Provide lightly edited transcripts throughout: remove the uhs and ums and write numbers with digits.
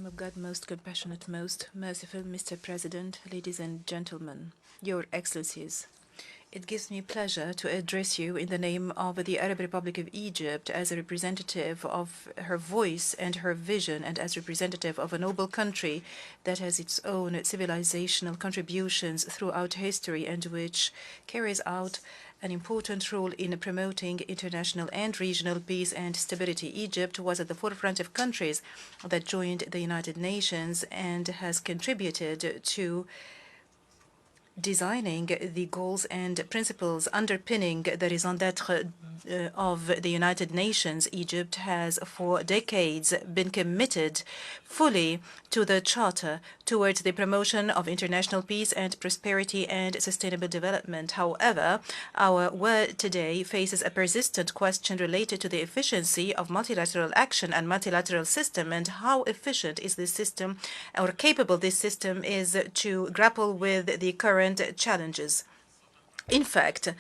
name of God, most compassionate, most merciful, Mr. President, ladies and gentlemen, Your Excellencies, it gives me pleasure to address you in the name of the Arab Republic of Egypt as a representative of her voice and her vision, and as representative of a noble country that has its own civilizational contributions throughout history and which carries out an important role in promoting international and regional peace and stability. Egypt was at the forefront of countries that joined the United Nations and has contributed to designing the goals and principles underpinning the raison d'être of the United Nations. Egypt has for decades been committed fully to the Charter towards the promotion of international peace and prosperity and sustainable development. However, our world today faces a persistent question related to the efficiency of multilateral action and multilateral system, and how efficient is this system, or capable this system is to grapple with the current challenges. In fact,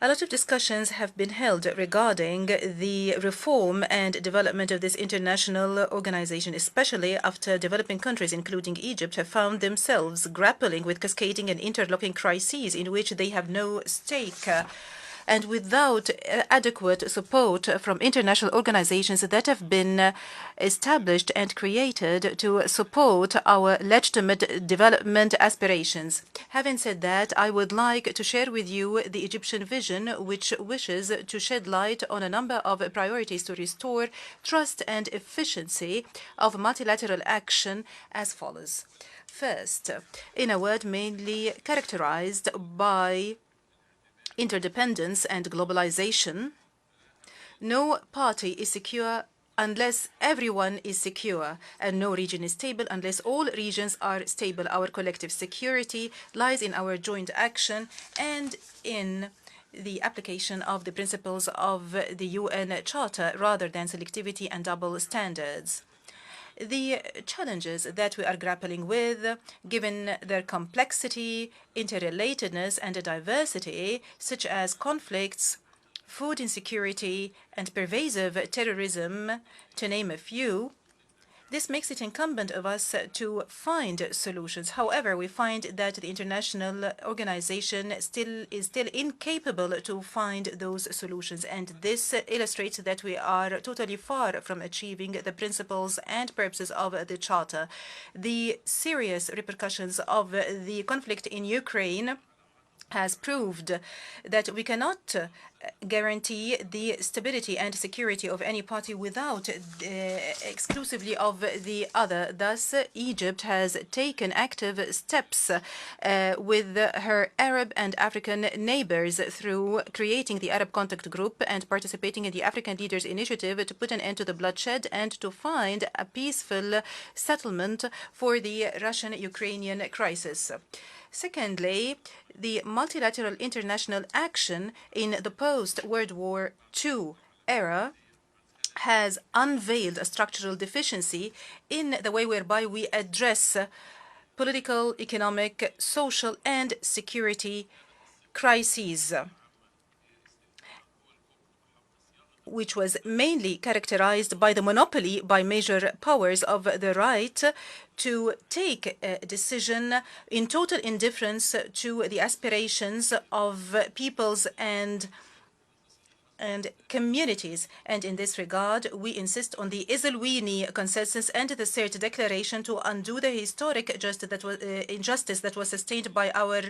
a lot of discussions have been held regarding the reform and development of this international organization, especially after developing countries, including Egypt, have found themselves grappling with cascading and interlocking crises in which they have no stake. And without adequate support from international organizations that have been established and created to support our legitimate development aspirations. Having said that, I would like to share with you the Egyptian vision, which wishes to shed light on a number of priorities to restore trust and efficiency of multilateral action as follows. First, in a world mainly characterized by interdependence and globalization, no party is secure unless everyone is secure, and no region is stable unless all regions are stable. Our collective security lies in our joint action and in the application of the principles of the UN Charter rather than selectivity and double standards. The challenges that we are grappling with, given their complexity, interrelatedness, and diversity, such as conflicts, food insecurity, and pervasive terrorism, to name a few, this makes it incumbent of us to find solutions. However, we find that the international organization is still incapable to find those solutions, and this illustrates that we are totally far from achieving the principles and purposes of the Charter. The serious repercussions of the conflict in Ukraine has proved that we cannot guarantee the stability and security of any party without exclusively of the other. Thus, Egypt has taken active steps with her Arab and African neighbors through creating the Arab Contact Group and participating in the African Leaders Initiative to put an end to the bloodshed and to find a peaceful settlement for the Russian-Ukrainian crisis. Secondly, the multilateral international action in the post-World War II era has unveiled a structural deficiency in the way whereby we address political, economic, social, and security crises, which was mainly characterized by the monopoly by major powers of the right to take a decision in total indifference to the aspirations of peoples and communities. And in this regard, we insist on the Isilwini consensus and the CERT declaration to undo the historic injustice that was sustained by our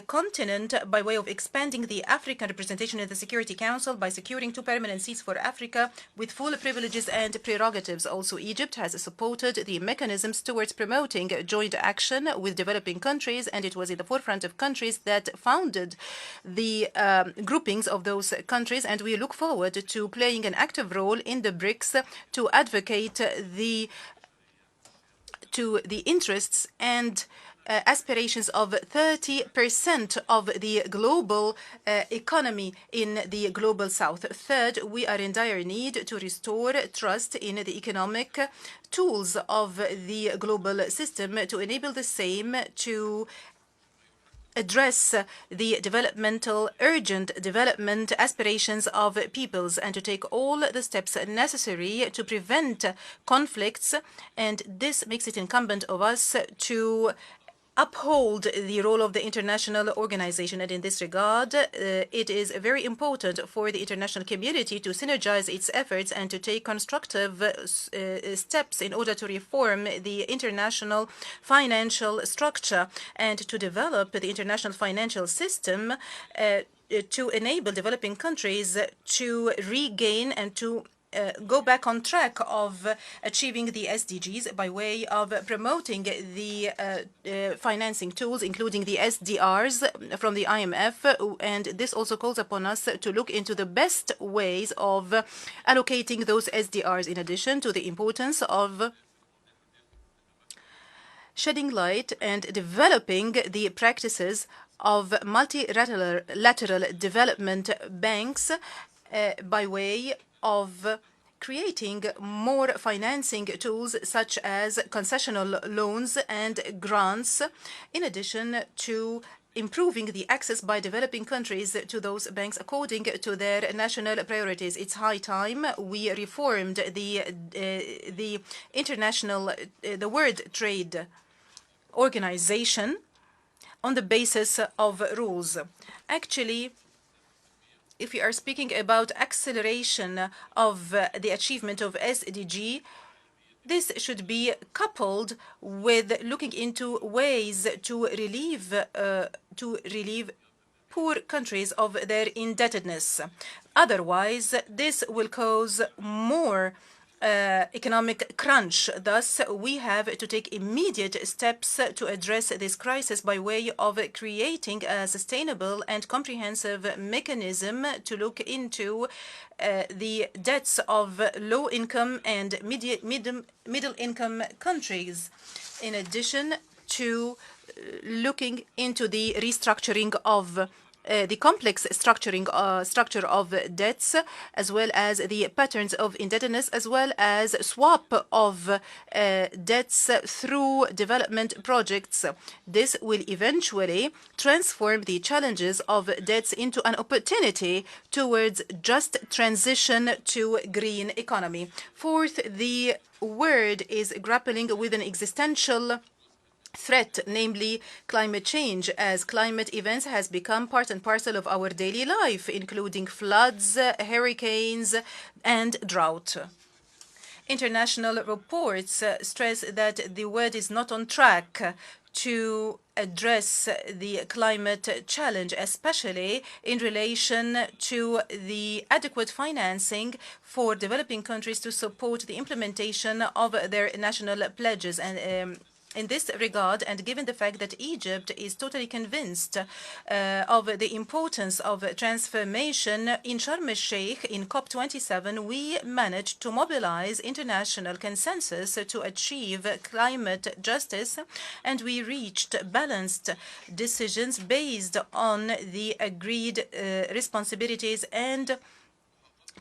continent by way of expanding the African representation in the Security Council by securing 2 permanent seats for Africa with full privileges and prerogatives. Also, Egypt has supported the mechanisms towards promoting joint action with developing countries, and it was in the forefront of countries that founded the groupings of those countries, and we look forward to playing an active role in the BRICS to advocate the interests and aspirations of 30% of the global economy in the global south. Third, we are in dire need to restore trust in the economic tools of the global system to enable the same to address the urgent development aspirations of peoples and to take all the steps necessary to prevent conflicts. And this makes it incumbent of us to uphold the role of the international organization. And in this regard, it is very important for the international community to synergize its efforts and to take constructive steps in order to reform the international financial structure and to develop the international financial system to enable developing countries to regain and to go back on track of achieving the SDGs by way of promoting the financing tools, including the SDRs from the IMF. And this also calls upon us to look into the best ways of allocating those SDRs, in addition to the importance of shedding light and developing the practices of multilateral development banks by way of creating more financing tools such as concessional loans and grants, in addition to improving the access by developing countries to those banks according to their national priorities. It's high time we reformed the World Trade Organization on the basis of rules. Actually, if we are speaking about acceleration of the achievement of SDG, this should be coupled with looking into ways to relieve poor countries of their indebtedness. Otherwise, this will cause more economic crunch. Thus, we have to take immediate steps to address this crisis by way of creating a sustainable and comprehensive mechanism to look into the debts of low-income and middle-income countries, in addition to looking into the restructuring of the complex structure of debts, as well as the patterns of indebtedness, as well as swap of debts through development projects. This will eventually transform the challenges of debts into an opportunity towards just transition to green economy. Fourth, the world is grappling with an existential threat, namely climate change, as climate events has become part and parcel of our daily life, including floods, hurricanes, and drought. International reports stress that the world is not on track to address the climate challenge, especially in relation to the adequate financing for developing countries to support the implementation of their national pledges. And in this regard, and given the fact that Egypt is totally convinced of the importance of transformation, in Sharm el-Sheikh, in COP27, we managed to mobilize international consensus to achieve climate justice, and we reached balanced decisions based on the agreed responsibilities and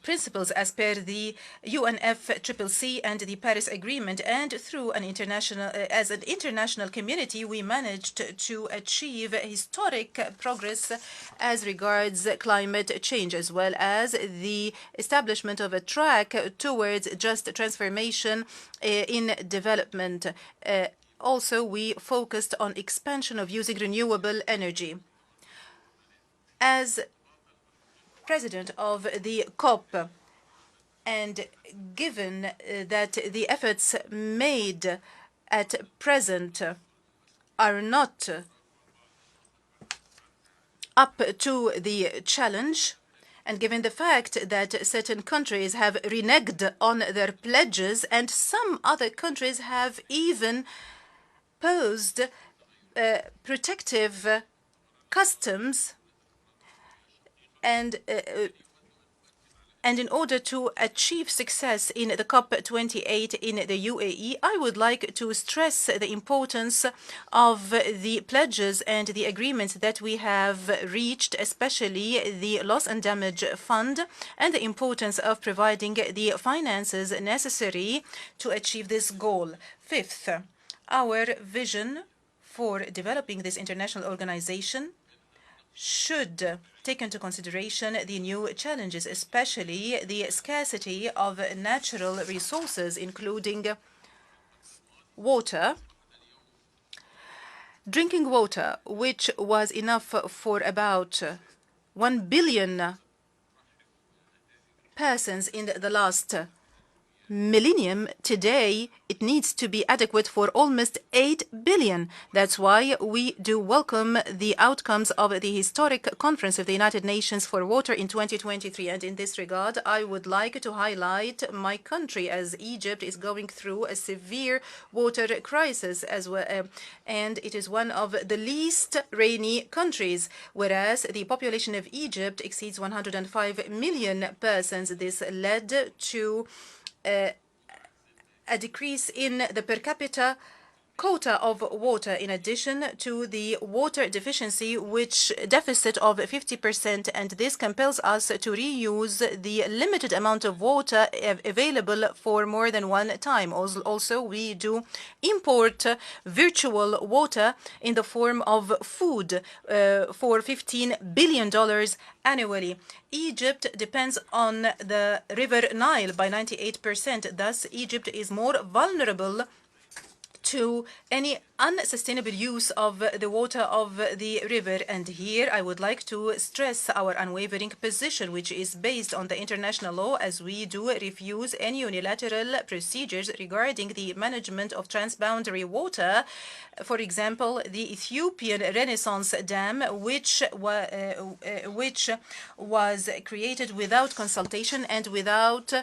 principles as per the UNFCCC and the Paris Agreement. And through an as an international community, we managed to achieve historic progress as regards climate change, as well as the establishment of a track towards just transformation in development. Also, we focused on expansion of using renewable energy. As president of the COP, and given that the efforts made at present are not up to the challenge, and given the fact that certain countries have reneged on their pledges and some other countries have even posed protective customs, and in order to achieve success in the COP28 in the UAE, I would like to stress the importance of the pledges and the agreements that we have reached, especially the Loss and Damage Fund, and the importance of providing the finances necessary to achieve this goal. Fifth, our vision for developing this international organization should take into consideration the new challenges, especially the scarcity of natural resources, including water. Drinking water, which was enough for about 1 billion persons in the last millennium, today it needs to be adequate for almost 8 billion. That's why we do welcome the outcomes of the historic conference of the United Nations for water in 2023. And in this regard, I would like to highlight my country, as Egypt is going through a severe water crisis as well, and it is one of the least rainy countries, whereas the population of Egypt exceeds 105 million persons. This led to a decrease in the per capita quota of water, in addition to the water deficiency, which deficit of 50%, and this compels us to reuse the limited amount of water available for more than one time. Also, we do import virtual water in the form of food for $15 billion annually. Egypt depends on the River Nile by 98%. Thus, Egypt is more vulnerable to any unsustainable use of the water of the river. And here I would like to stress our unwavering position, which is based on the international law, as we do refuse any unilateral procedures regarding the management of transboundary water. For example, the Ethiopian Renaissance Dam, which was created without consultation and without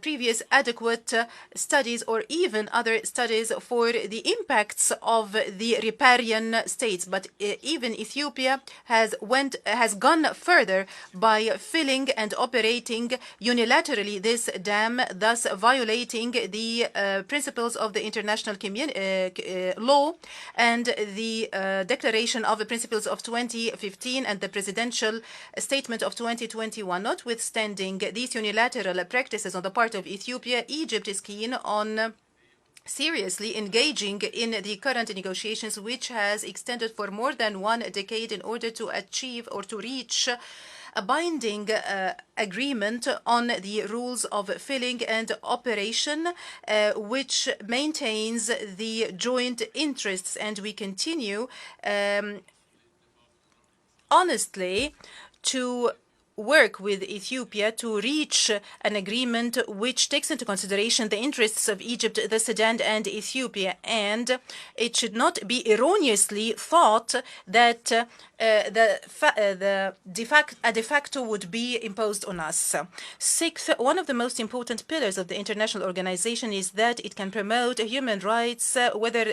previous adequate studies or even other studies for the impacts of the riparian states. But even Ethiopia has gone further by filling and operating unilaterally this dam, thus violating the principles of the international law and the Declaration of the Principles of 2015 and the Presidential Statement of 2021. Notwithstanding these unilateral practices on the part of Ethiopia, Egypt is keen on seriously engaging in the current negotiations, which has extended for more than 1 decade, in order to achieve or to reach a binding agreement on the rules of filling and operation, which maintains the joint interests. And we continue honestly to work with Ethiopia to reach an agreement which takes into consideration the interests of Egypt, the Sudan, and Ethiopia. And it should not be erroneously thought that a de facto would be imposed on us. Sixth, one of the most important pillars of the international organization is that it can promote human rights, whether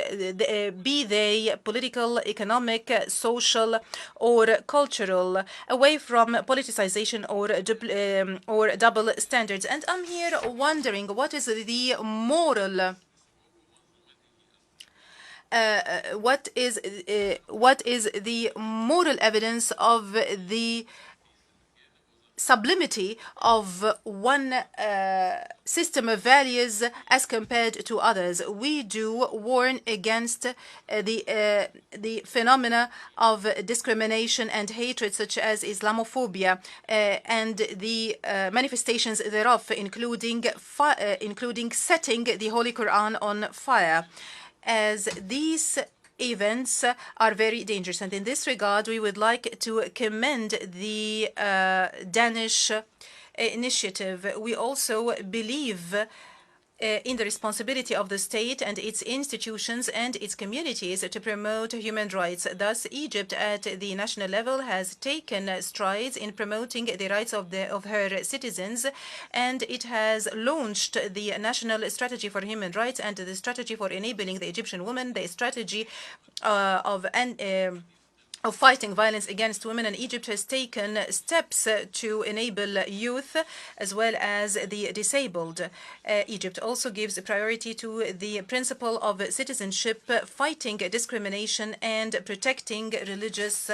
be they political, economic, social, or cultural, away from politicization or double standards. And I'm here wondering, what is the moral what is the moral evidence of the sublimity of one system of values as compared to others? We do warn against the phenomena of discrimination and hatred, such as Islamophobia, and the manifestations thereof, including setting the Holy Quran on fire, as these events are very dangerous. And in this regard, we would like to commend the Danish initiative. We also believe in the responsibility of the state and its institutions and its communities to promote human rights. Thus, Egypt at the national level has taken strides in promoting the rights of her citizens, and it has launched the National Strategy for Human Rights and the Strategy for Enabling the Egyptian Woman, the strategy of fighting violence against women. And Egypt has taken steps to enable youth as well as the disabled. Egypt also gives priority to the principle of citizenship, fighting discrimination, and protecting religious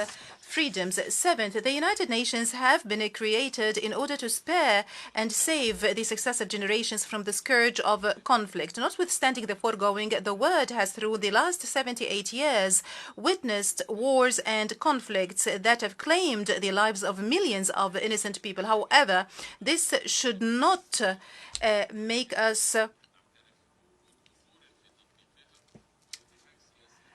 freedoms. Seventh, the United Nations have been created in order to spare and save the successive generations from the scourge of conflict. Notwithstanding the foregoing, the world has, through the last 78 years, witnessed wars and conflicts that have claimed the lives of millions of innocent people. However, this should not make us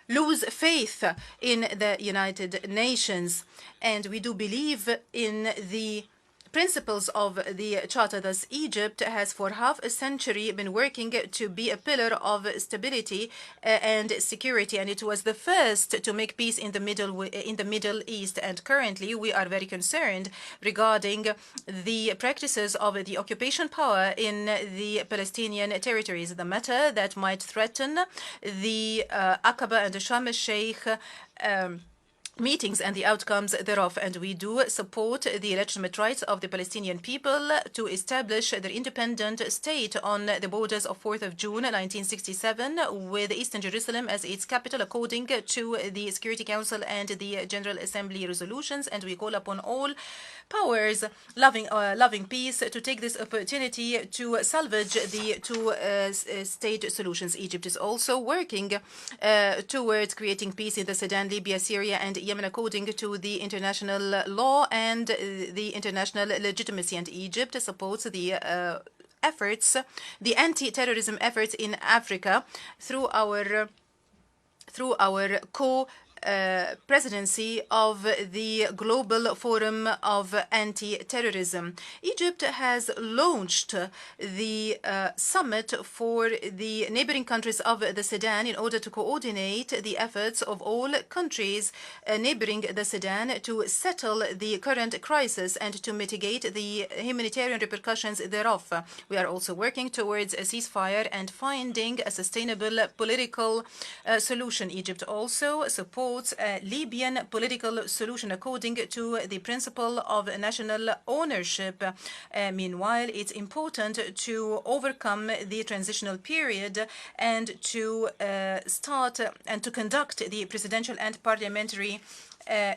lose faith in the United Nations. And we do believe in the principles of the Charter. Thus, Egypt has for half a century been working to be a pillar of stability and security, and it was the first to make peace in the Middle East. And currently, we are very concerned regarding the practices of the occupation power in the Palestinian territories, the matter that might threaten the Aqaba and the Sharm el-Sheikh meetings and the outcomes thereof. And we do support the legitimate rights of the Palestinian people to establish their independent state on the borders of 4th of June 1967 with Eastern Jerusalem as its capital according to the Security Council and the General Assembly resolutions. And we call upon all powers loving peace to take this opportunity to salvage the two-state solutions. Egypt is also working towards creating peace in the Sudan, Libya, Syria, and Yemen according to the international law and the international legitimacy. And Egypt supports the efforts, the anti-terrorism efforts in Africa through our presidency of the Global Forum of Anti-Terrorism. Egypt has launched the summit for the neighboring countries of the Sudan in order to coordinate the efforts of all countries neighboring the Sudan to settle the current crisis and to mitigate the humanitarian repercussions thereof. We are also working towards a ceasefire and finding a sustainable political solution. Egypt also supports a Libyan political solution according to the principle of national ownership. Meanwhile, it's important to overcome the transitional period and to start and to conduct the presidential and parliamentary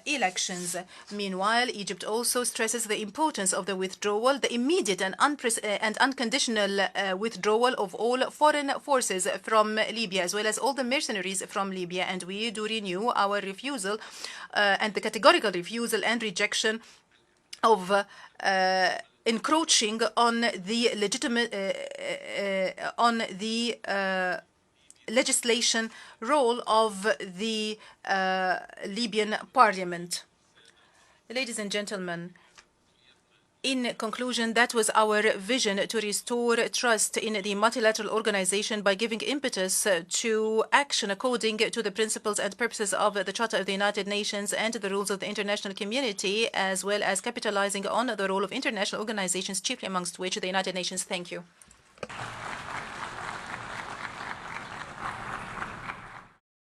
elections. Meanwhile, Egypt also stresses the importance of the withdrawal, the immediate and unconditional withdrawal of all foreign forces from Libya, as well as all the mercenaries from Libya. And we do renew our refusal and the categorical refusal and rejection of encroaching on the legitimate legislation role of the Libyan parliament. Ladies and gentlemen, in conclusion, that was our vision to restore trust in the multilateral organization by giving impetus to action according to the principles and purposes of the Charter of the United Nations and the rules of the international community, as well as capitalizing on the role of international organizations, chiefly amongst which the United Nations. Thank you.